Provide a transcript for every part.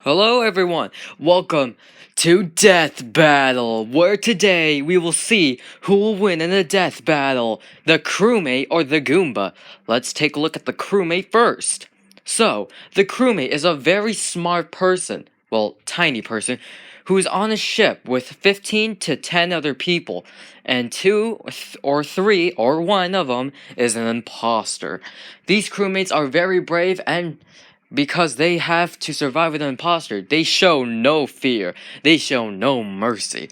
Hello everyone, welcome to Death Battle, where today we will see who will win in a death battle, the crewmate or the Goomba. Let's take a look at the crewmate first. So, the crewmate is a very smart person, well, tiny person, who is on a ship with 15 to 10 other people, and two or three or one of them is an imposter. These crewmates are very brave and because they have to survive with an imposter, they show no fear. They show no mercy.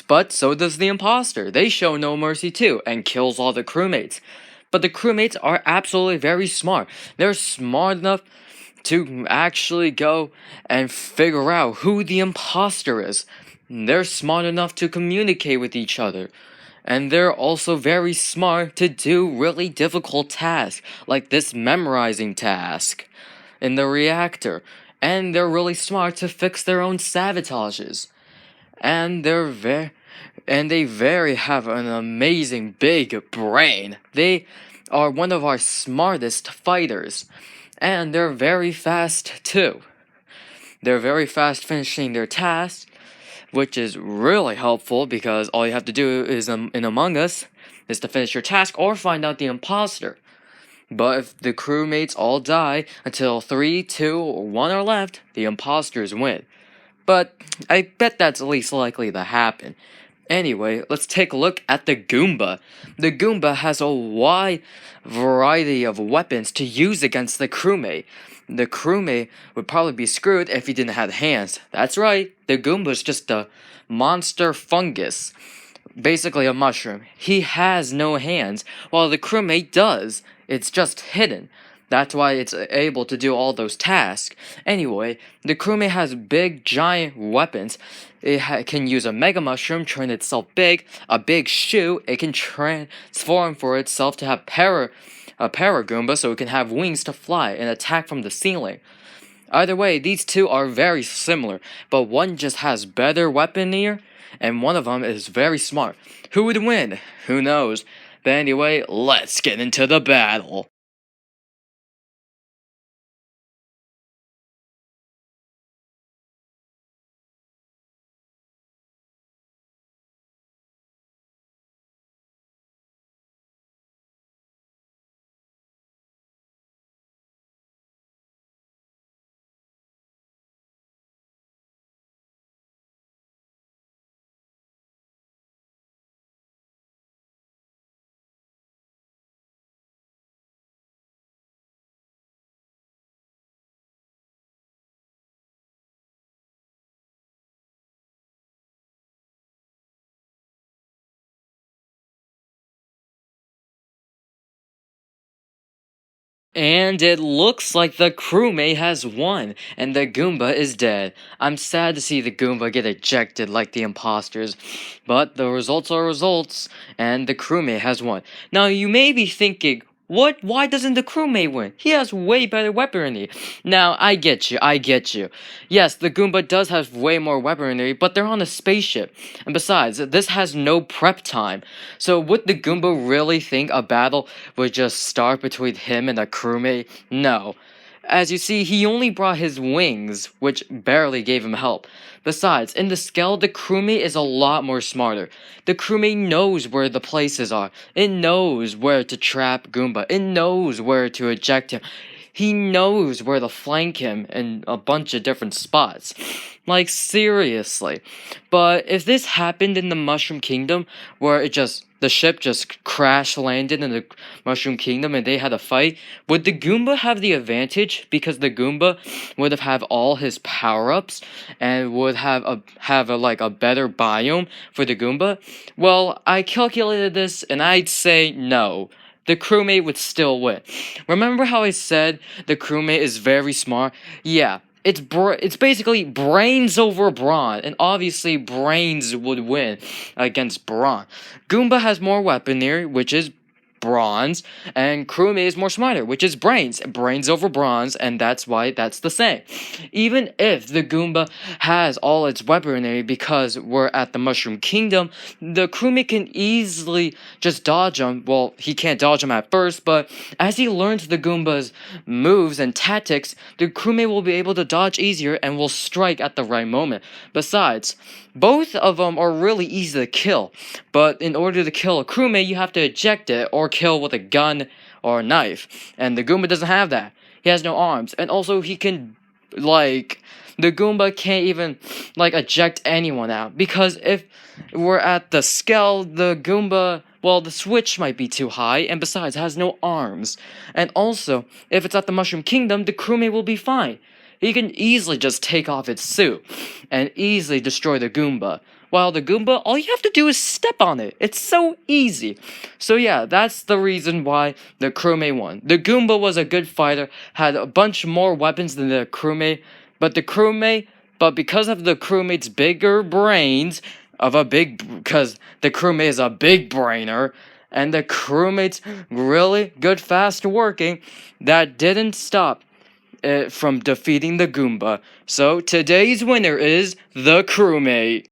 But so does the imposter. They show no mercy too and kills all the crewmates. But the crewmates are absolutely very smart. They're smart enough to actually go and figure out who the imposter is. They're smart enough to communicate with each other. And they're also very smart to do really difficult tasks, like this memorizing task in the reactor, and they're really smart to fix their own sabotages. And they very have an amazing big brain. They are one of our smartest fighters, and they're very fast too. They're very fast finishing their tasks, which is really helpful because all you have to do is in Among Us is to finish your task or find out the imposter. But if the crewmates all die until 3, 2, or 1 are left, the imposters win. But I bet that's least likely to happen. Anyway, let's take a look at the Goomba. The Goomba has a wide variety of weapons to use against the crewmate. The crewmate would probably be screwed if he didn't have hands. That's right, the Goomba's just a monster fungus. Basically a mushroom. He has no hands, while the crewmate does. It's just hidden. That's why it's able to do all those tasks. Anyway, the crewmate has big, giant weapons. It can use a mega mushroom, turn itself big, a big shoe. It can transform for itself to have a Goomba, so it can have wings to fly and attack from the ceiling. Either way, these two are very similar, but one just has better weaponry, and one of them is very smart. Who would win? Who knows? But anyway, let's get into the battle. And it looks like the crewmate has won, and the Goomba is dead. I'm sad to see the Goomba get ejected like the imposters, but the results are results, and the crewmate has won. Now you may be thinking, what? Why doesn't the crewmate win? He has way better weaponry. Now, I get you. Yes, the Goomba does have way more weaponry, but they're on a spaceship. And besides, this has no prep time. So would the Goomba really think a battle would just start between him and a crewmate? No. As you see, he only brought his wings, which barely gave him help. Besides, in the scale, the crewmate is a lot more smarter. The crewmate knows where the places are. It knows where to trap Goomba. It knows where to eject him. He knows where to flank him in a bunch of different spots. Like, seriously. But if this happened in the Mushroom Kingdom, where the ship just crash landed in the Mushroom Kingdom and they had a fight, would the Goomba have the advantage? Because the Goomba would have all his power-ups and would have a better biome for the Goomba? Well, I calculated this and I'd say no. The crewmate would still win. Remember how I said the crewmate is very smart? Yeah, it's basically brains over brawn, and obviously brains would win against brawn. Goomba has more weaponry, which is bronze, and crewmate is more smarter, which is brains over bronze, and that's why that's the same. Even if the Goomba has all its weaponry because we're at the Mushroom Kingdom, the crewmate can easily just dodge them. Well, he can't dodge them at first, but as he learns the Goomba's moves and tactics, the crewmate will be able to dodge easier and will strike at the right moment. Besides, both of them are really easy to kill, but in order to kill a crewmate, you have to eject it or kill with a gun or a knife, and the Goomba doesn't have that. He has no arms, and also he can, the Goomba can't even, eject anyone out, because if we're at the scale, the Goomba, well, the switch might be too high, and besides, has no arms. And also, if it's at the Mushroom Kingdom, the crewmate will be fine. He can easily just take off its suit and easily destroy the Goomba. While the Goomba, all you have to do is step on it. It's so easy. So yeah, that's the reason why the crewmate won. The Goomba was a good fighter, had a bunch more weapons than the crewmate, but because of the crewmate's bigger brains, because the crewmate is a big brainer, and the crewmate's really good fast working, that didn't stop it from defeating the Goomba. So today's winner is the crewmate.